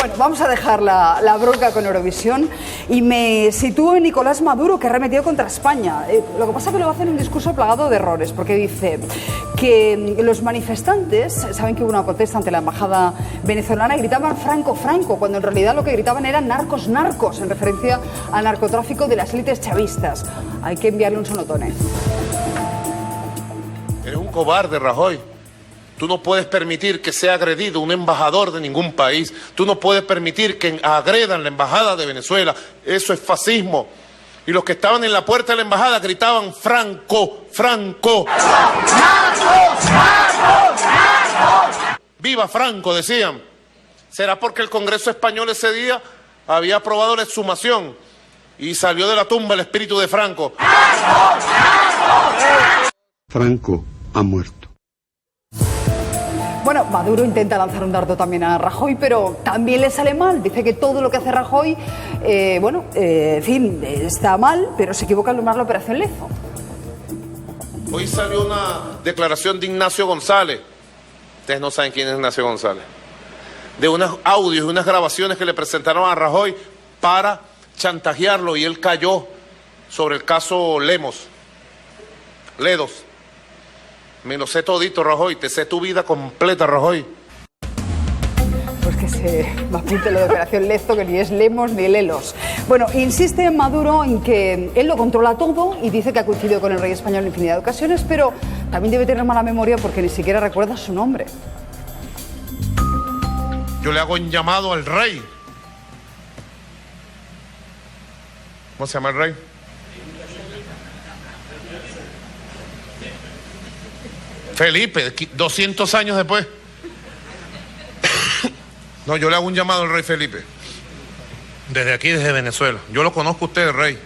Bueno, vamos a dejar la bronca con Eurovisión y me sitúo en Nicolás Maduro, que ha arremetido contra España. Lo que pasa es que lo hace en un discurso plagado de errores, porque dice que los manifestantes, saben que hubo una protesta ante la embajada venezolana y gritaban Franco, Franco, cuando en realidad lo que gritaban eran narcos, narcos, en referencia al narcotráfico de las élites chavistas. Hay que enviarle un sonotone. Eres un cobarde, Rajoy. Tú no puedes permitir que sea agredido un embajador de ningún país. Tú no puedes permitir que agredan la embajada de Venezuela. Eso es fascismo. Y los que estaban en la puerta de la embajada gritaban Franco, Franco. ¡Narcos, narcos, narcos! ¡Viva Franco!, decían. ¿Será porque el Congreso español ese día había aprobado la exhumación y salió de la tumba el espíritu de Franco? ¡Narcos, narcos! Franco ha muerto. Bueno, Maduro intenta lanzar un dardo también a Rajoy, pero también le sale mal. Dice que todo lo que hace Rajoy, en fin, está mal, pero se equivoca al nombrar la Operación Lezo. Hoy salió una declaración de Ignacio González. Ustedes no saben quién es Ignacio González. De unos audios, unas grabaciones que le presentaron a Rajoy para chantajearlo, y él cayó sobre el caso Ledos. Me lo sé todito, Rajoy. Te sé tu vida completa, Rajoy. Pues que se apunte lo de Operación Lezo, que ni es Lemos ni Lelos. Bueno, insiste Maduro en que él lo controla todo y dice que ha coincidido con el rey español en infinidad de ocasiones, pero también debe tener mala memoria porque ni siquiera recuerda su nombre. Yo le hago un llamado al rey. ¿Cómo se llama el rey? Felipe, 200 años después. No, yo le hago un llamado al rey Felipe. Desde aquí, desde Venezuela. Yo lo conozco a usted, rey.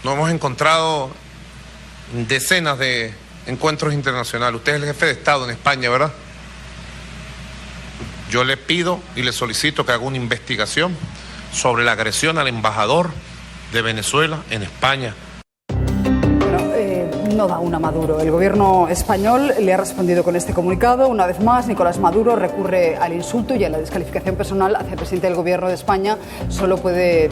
Nos hemos encontrado en decenas de encuentros internacionales. Usted es el jefe de Estado en España, ¿verdad? Yo le pido y le solicito que haga una investigación sobre la agresión al embajador de Venezuela en España. No da una Maduro. El gobierno español le ha respondido con este comunicado. Una vez más, Nicolás Maduro recurre al insulto y a la descalificación personal hacia el presidente del gobierno de España. Solo puede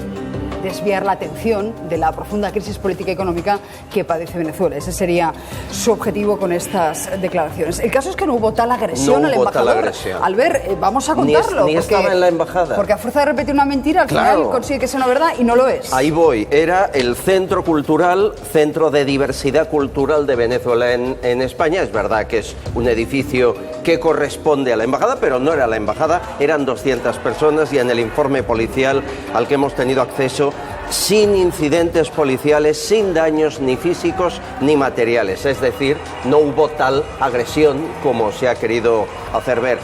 desviar la atención de la profunda crisis política y económica que padece Venezuela. Ese sería su objetivo con estas declaraciones. El caso es que no hubo tal agresión al embajador. Albert, vamos a contarlo. Ni estaba en la embajada. Porque a fuerza de repetir una mentira, al final consigue que sea una verdad y no lo es. Ahí voy. Era el centro cultural, centro de diversidad cultural de Venezuela en España. Es verdad que es un edificio que corresponde a la embajada, pero no era la embajada. Eran 200 personas y en el informe policial al que hemos tenido acceso, sin incidentes policiales, sin daños ni físicos ni materiales. Es decir, no hubo tal agresión como se ha querido hacer ver.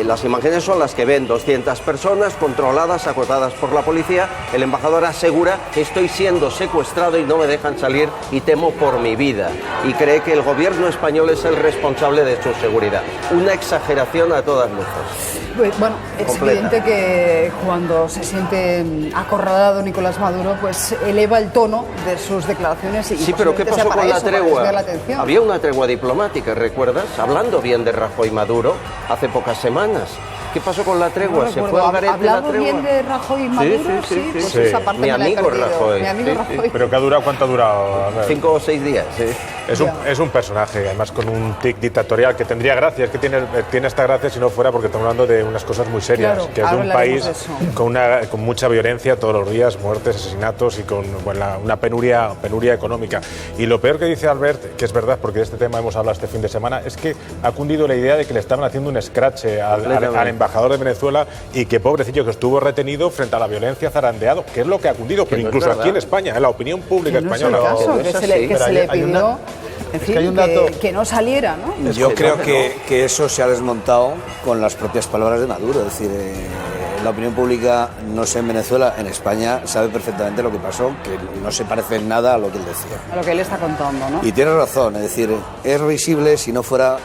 Las imágenes son las que ven 200 personas controladas, acotadas por la policía. El embajador asegura que estoy siendo secuestrado y no me dejan salir y temo por mi vida. Y cree que el gobierno español es el responsable de su seguridad. Una exageración a todas luces. Bueno, es evidente que cuando se siente acorralado Nicolás Maduro, pues eleva el tono de sus declaraciones. Y sí, pero ¿qué pasó con la tregua? La Había una tregua diplomática, ¿recuerdas? Hablando bien de Rajoy y Maduro hace pocas semanas. ¿Qué pasó con la tregua? No ¿Se fue al garete la tregua? Bien de Rajoy y Maduro? Sí. Pues esa parte Mi amigo Rajoy. Mi amigo Rajoy. ¿Pero qué ha durado? ¿Cuánto ha durado? 5 o 6 días, sí. Es un personaje, además con un tic dictatorial que tendría gracia. Es que tiene esta gracia si no fuera porque estamos hablando de unas cosas muy serias. Claro, que es de un país con mucha violencia todos los días, muertes, asesinatos y con una penuria económica. Y lo peor que dice Albert, que es verdad porque de este tema hemos hablado este fin de semana, es que ha cundido la idea de que le estaban haciendo un escrache al embajador de Venezuela y que pobrecillo que estuvo retenido frente a la violencia, zarandeado, que es lo que ha cundido, pero incluso aquí en España, en la opinión pública española. Que se le pidió, en fin, que no saliera, ¿no? Yo creo que eso se ha desmontado con las propias palabras de Maduro. Es decir, la opinión pública, no sé en Venezuela, en España, sabe perfectamente lo que pasó, que no se parece en nada a lo que él decía. A lo que él está contando, ¿no? Y tiene razón, es decir, es risible si no fuera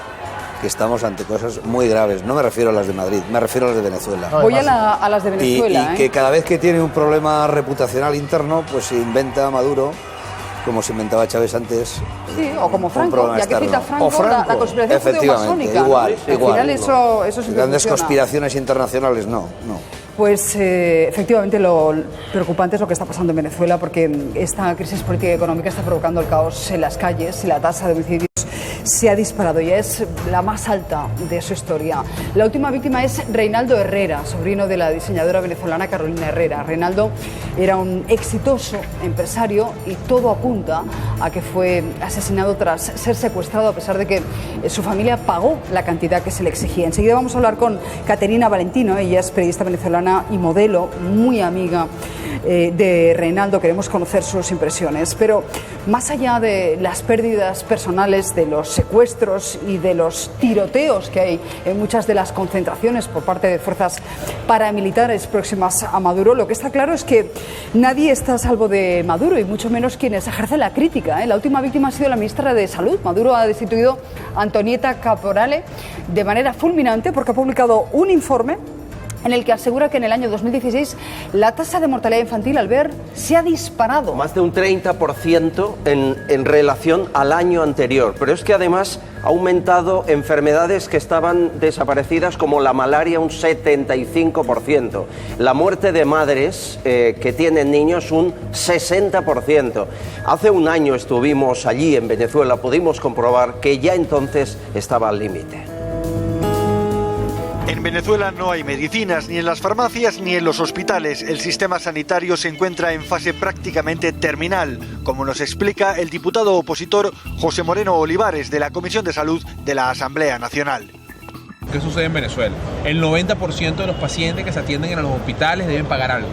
que estamos ante cosas muy graves. No me refiero a las de Madrid, me refiero a las de Venezuela. Voy a las de Venezuela. Y que cada vez que tiene un problema reputacional interno, pues se inventa Maduro, como se inventaba Chávez antes. Sí, o como Franco, ya que cita Franco, la conspiración efectivamente, judeo-masónica. igual. Al final eso Grandes conspiraciones internacionales, no. Pues efectivamente lo preocupante es lo que está pasando en Venezuela, porque esta crisis política y económica está provocando el caos en las calles y la tasa de homicidios se ha disparado, ya es la más alta de su historia. La última víctima es Reinaldo Herrera, sobrino de la diseñadora venezolana Carolina Herrera. Reinaldo era un exitoso empresario y todo apunta a que fue asesinado tras ser secuestrado, a pesar de que su familia pagó la cantidad que se le exigía. Enseguida vamos a hablar con Caterina Valentino, ella es periodista venezolana y modelo, muy amiga de Reinaldo. Queremos conocer sus impresiones, pero más allá de las pérdidas personales, de los secuestros y de los tiroteos que hay en muchas de las concentraciones por parte de fuerzas paramilitares próximas a Maduro, lo que está claro es que nadie está a salvo de Maduro, y mucho menos quienes ejercen la crítica. La última víctima ha sido la ministra de Salud. Maduro ha destituido a Antonieta Caporale de manera fulminante porque ha publicado un informe en el que asegura que en el año 2016 la tasa de mortalidad infantil al ver se ha disparado. Más de un 30% en relación al año anterior. Pero es que además ha aumentado enfermedades que estaban desaparecidas, como la malaria, un 75%. La muerte de madres que tienen niños, un 60%. Hace un año estuvimos allí en Venezuela, pudimos comprobar que ya entonces estaba al límite. En Venezuela no hay medicinas ni en las farmacias ni en los hospitales. El sistema sanitario se encuentra en fase prácticamente terminal, como nos explica el diputado opositor José Moreno Olivares, de la Comisión de Salud de la Asamblea Nacional. ¿Qué sucede en Venezuela? El 90% de los pacientes que se atienden en los hospitales deben pagar algo: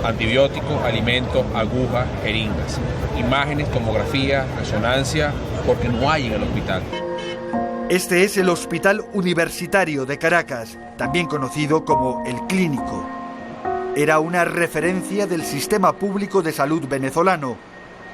antibióticos, alimentos, agujas, jeringas, imágenes, tomografía, resonancia, porque no hay en el hospital. Este es el Hospital Universitario de Caracas, también conocido como El Clínico. Era una referencia del sistema público de salud venezolano.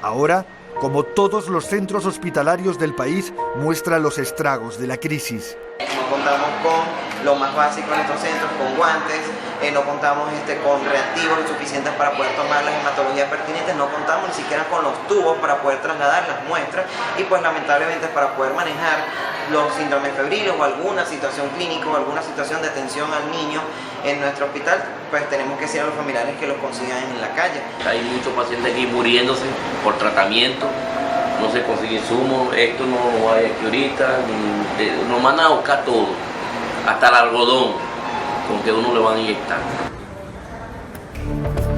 Ahora, como todos los centros hospitalarios del país, muestra los estragos de la crisis. No contamos con lo más básico en estos centros, con guantes, no contamos con reactivos suficientes para poder tomar las hematologías pertinentes, no contamos ni siquiera con los tubos para poder trasladar las muestras, y pues lamentablemente para poder manejar los síndromes febriles o alguna situación clínica o alguna situación de atención al niño en nuestro hospital, pues tenemos que decir a los familiares que los consigan en la calle. Hay muchos pacientes aquí muriéndose por tratamiento, no se consigue insumos, esto no hay aquí ahorita, nos mandan a buscar todo, hasta el algodón con que uno le van a inyectar.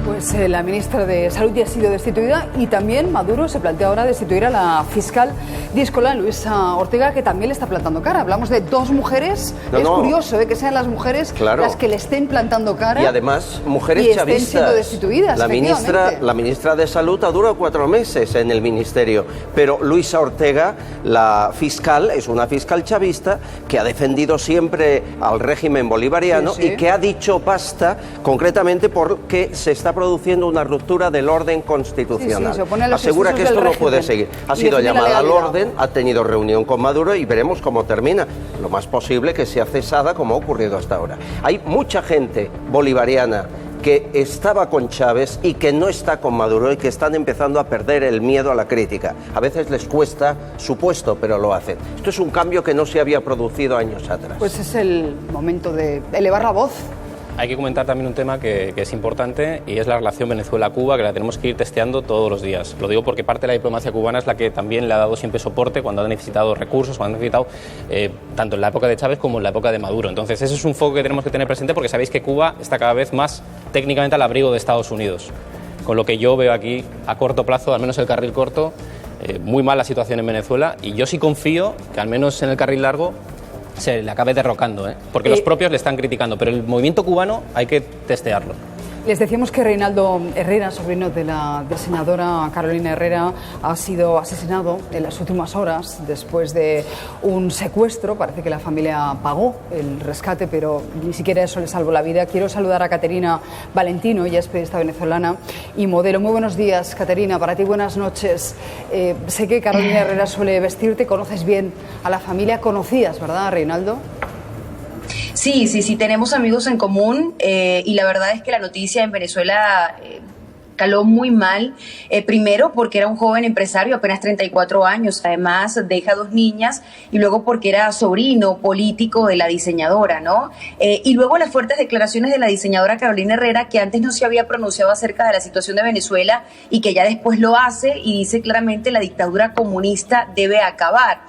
Pues la ministra de Salud ya ha sido destituida, y también Maduro se plantea ahora destituir a la fiscal díscola, Luisa Ortega, que también le está plantando cara. Hablamos de dos mujeres. Es curioso que sean las mujeres las que le estén plantando cara. Y además mujeres y chavistas. Estén siendo destituidas, La ministra de Salud ha durado 4 meses en el ministerio, pero Luisa Ortega, la fiscal, es una fiscal chavista que ha defendido siempre al régimen bolivariano y que ha dicho basta, concretamente porque se está produciendo una ruptura del orden constitucional. Asegura que esto no puede seguir. Ha sido llamada al orden, ha tenido reunión con Maduro y veremos cómo termina. Lo más posible que sea cesada, como ha ocurrido hasta ahora. Hay mucha gente bolivariana que estaba con Chávez y que no está con Maduro, y que están empezando a perder el miedo a la crítica. A veces les cuesta su puesto, pero lo hacen. Esto es un cambio que no se había producido años atrás. Pues es el momento de elevar la voz. Hay que comentar también un tema que es importante, y es la relación Venezuela-Cuba, que la tenemos que ir testeando todos los días. Lo digo porque parte de la diplomacia cubana es la que también le ha dado siempre soporte cuando ha necesitado recursos, cuando ha necesitado, tanto en la época de Chávez como en la época de Maduro. Entonces ese es un foco que tenemos que tener presente, porque sabéis que Cuba está cada vez más técnicamente al abrigo de Estados Unidos. Con lo que yo veo aquí a corto plazo, al menos el carril corto, muy mala situación en Venezuela, y yo sí confío que al menos en el carril largo se le acabe derrocando, porque los propios le están criticando, pero el movimiento cubano hay que testearlo. Les decíamos que Reinaldo Herrera, sobrino de la diseñadora Carolina Herrera, ha sido asesinado en las últimas horas después de un secuestro. Parece que la familia pagó el rescate, pero ni siquiera eso le salvó la vida. Quiero saludar a Caterina Valentino, ella es periodista venezolana y modelo. Muy buenos días, Caterina. Para ti, buenas noches. Sé que Carolina Herrera suele vestirte, conoces bien a la familia. ¿Conocías, verdad, Reinaldo? Sí, tenemos amigos en común, y la verdad es que la noticia en Venezuela caló muy mal, primero porque era un joven empresario, apenas 34 años, además deja 2 niñas, y luego porque era sobrino político de la diseñadora, ¿no? Y luego las fuertes declaraciones de la diseñadora Carolina Herrera, que antes no se había pronunciado acerca de la situación de Venezuela y que ya después lo hace y dice claramente la dictadura comunista debe acabar.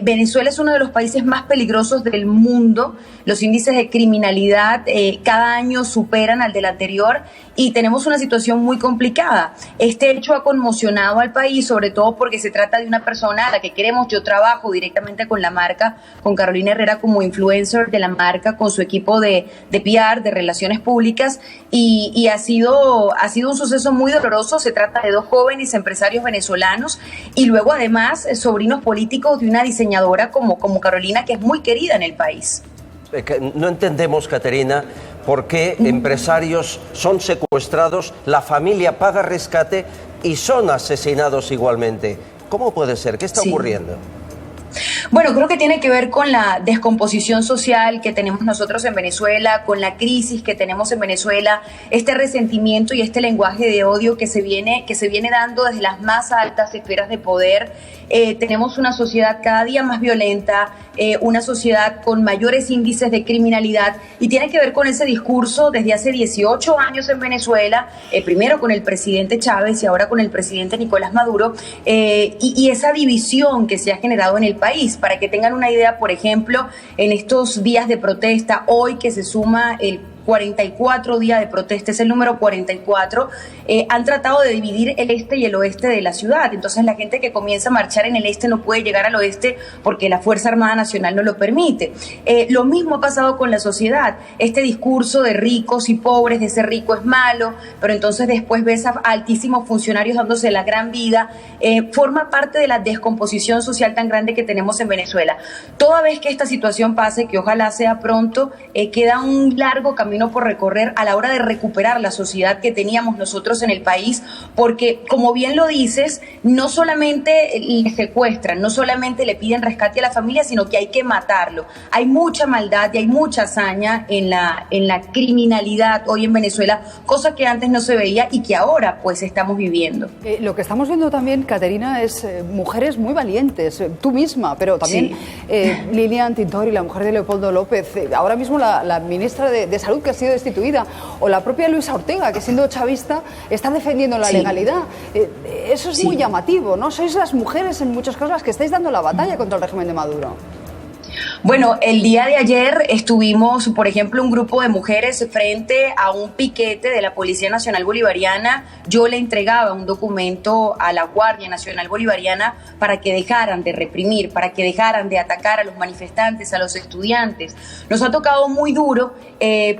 Venezuela es uno de los países más peligrosos del mundo. Los índices de criminalidad cada año superan al del anterior y tenemos una situación muy complicada. Este hecho ha conmocionado al país, sobre todo porque se trata de una persona a la que queremos. Yo trabajo directamente con la marca, con Carolina Herrera como influencer de la marca, con su equipo de PR, de relaciones públicas, y ha sido un suceso muy doloroso. Se trata de 2 jóvenes empresarios venezolanos y luego además sobrinos políticos de una diseñadora como Carolina, que es muy querida en el país. No entendemos, Caterina, por qué empresarios son secuestrados, la familia paga rescate y son asesinados igualmente. ¿Cómo puede ser? ¿Qué está ocurriendo? Bueno, creo que tiene que ver con la descomposición social que tenemos nosotros en Venezuela, con la crisis que tenemos en Venezuela, este resentimiento y este lenguaje de odio que se viene dando desde las más altas esferas de poder. Tenemos una sociedad cada día más violenta, una sociedad con mayores índices de criminalidad, y tiene que ver con ese discurso desde hace 18 años en Venezuela, primero con el presidente Chávez y ahora con el presidente Nicolás Maduro, y esa división que se ha generado en el país. Para que tengan una idea, por ejemplo, en estos días de protesta, hoy que se suma el 44 días de protesta, es el número 44, han tratado de dividir el este y el oeste de la ciudad. Entonces la gente que comienza a marchar en el este no puede llegar al oeste porque la Fuerza Armada Nacional no lo permite. Lo mismo ha pasado con la sociedad. Este discurso de ricos y pobres, de ser rico es malo, pero entonces después ves a altísimos funcionarios dándose la gran vida, forma parte de la descomposición social tan grande que tenemos en Venezuela. Toda vez que esta situación pase, que ojalá sea pronto, queda un largo camino por recorrer a la hora de recuperar la sociedad que teníamos nosotros en el país, porque, como bien lo dices, no solamente le secuestran, no solamente le piden rescate a la familia, sino que hay que matarlo. Hay mucha maldad y hay mucha hazaña en la criminalidad hoy en Venezuela, cosa que antes no se veía y que ahora pues estamos viviendo. Lo que estamos viendo también, Caterina, es mujeres muy valientes, tú misma, pero también Lilian Tintori, la mujer de Leopoldo López, ahora mismo la ministra de Salud, que ha sido destituida, o la propia Luisa Ortega, que siendo chavista está defendiendo la legalidad. Eso es muy llamativo, ¿no? Sois las mujeres en muchos casos las que estáis dando la batalla contra el régimen de Maduro. Bueno, el día de ayer estuvimos, por ejemplo, un grupo de mujeres frente a un piquete de la Policía Nacional Bolivariana. Yo le entregaba un documento a la Guardia Nacional Bolivariana para que dejaran de reprimir, para que dejaran de atacar a los manifestantes, a los estudiantes. Nos ha tocado muy duro,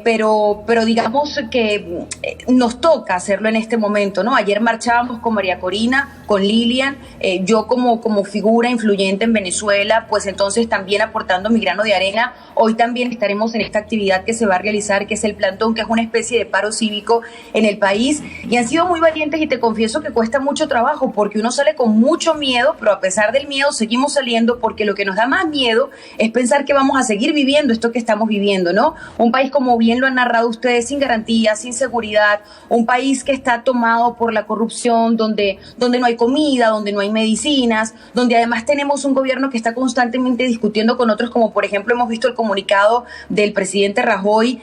pero digamos que nos toca hacerlo en este momento, ¿no? Ayer marchábamos con María Corina, con Lilian, yo como figura influyente en Venezuela, pues entonces también aportando mi grano de arena. Hoy también estaremos en esta actividad que se va a realizar, que es el plantón, que es una especie de paro cívico en el país, y han sido muy valientes, y te confieso que cuesta mucho trabajo porque uno sale con mucho miedo, pero a pesar del miedo seguimos saliendo, porque lo que nos da más miedo es pensar que vamos a seguir viviendo esto que estamos viviendo, ¿no? Un país, como bien lo han narrado ustedes, sin garantías, sin seguridad, un país que está tomado por la corrupción, donde no hay comida, donde no hay medicinas, donde además tenemos un gobierno que está constantemente discutiendo con otros, como por ejemplo hemos visto el comunicado del presidente Rajoy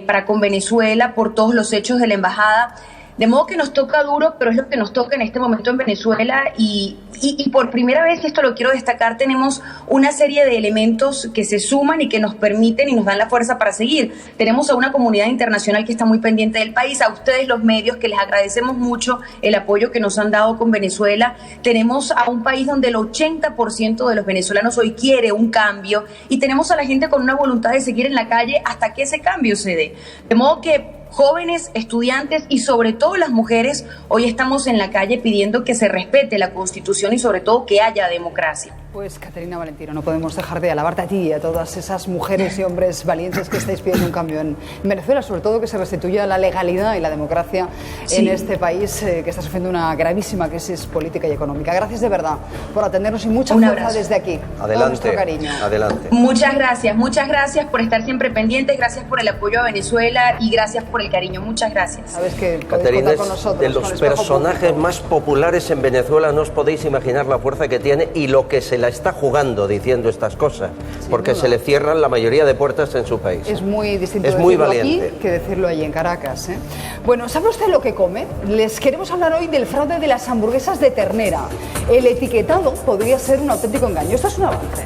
para con Venezuela por todos los hechos de la embajada. De modo que nos toca duro, pero es lo que nos toca en este momento en Venezuela, y por primera vez, y esto lo quiero destacar, tenemos una serie de elementos que se suman y que nos permiten y nos dan la fuerza para seguir. Tenemos a una comunidad internacional que está muy pendiente del país, a ustedes los medios, que les agradecemos mucho el apoyo que nos han dado con Venezuela. Tenemos a un país donde el 80% de los venezolanos hoy quiere un cambio, y tenemos a la gente con una voluntad de seguir en la calle hasta que ese cambio se dé. De modo que jóvenes, estudiantes y sobre todo las mujeres, hoy estamos en la calle pidiendo que se respete la Constitución y sobre todo que haya democracia. Pues Caterina Valentino, no podemos dejar de alabarte a ti y a todas esas mujeres y hombres valientes que estáis pidiendo un cambio en Venezuela, sobre todo que se restituya la legalidad y la democracia en este país que está sufriendo una gravísima crisis política y económica. Gracias de verdad por atendernos y mucha fuerza desde aquí. Adelante, todo nuestro cariño. Adelante. Muchas gracias por estar siempre pendientes, gracias por el apoyo a Venezuela y gracias por el cariño. Muchas gracias. Sabes que Caterina con nosotros, de los personajes más populares en Venezuela, no os podéis imaginar la fuerza que tiene y lo que se la está jugando diciendo estas cosas, porque se le cierran la mayoría de puertas en su país. Es muy distinto es muy decirlo valiente aquí que decirlo allí en Caracas. Bueno, ¿sabe usted lo que come? Les queremos hablar hoy del fraude de las hamburguesas de ternera. El etiquetado podría ser un auténtico engaño. Esto es un avance.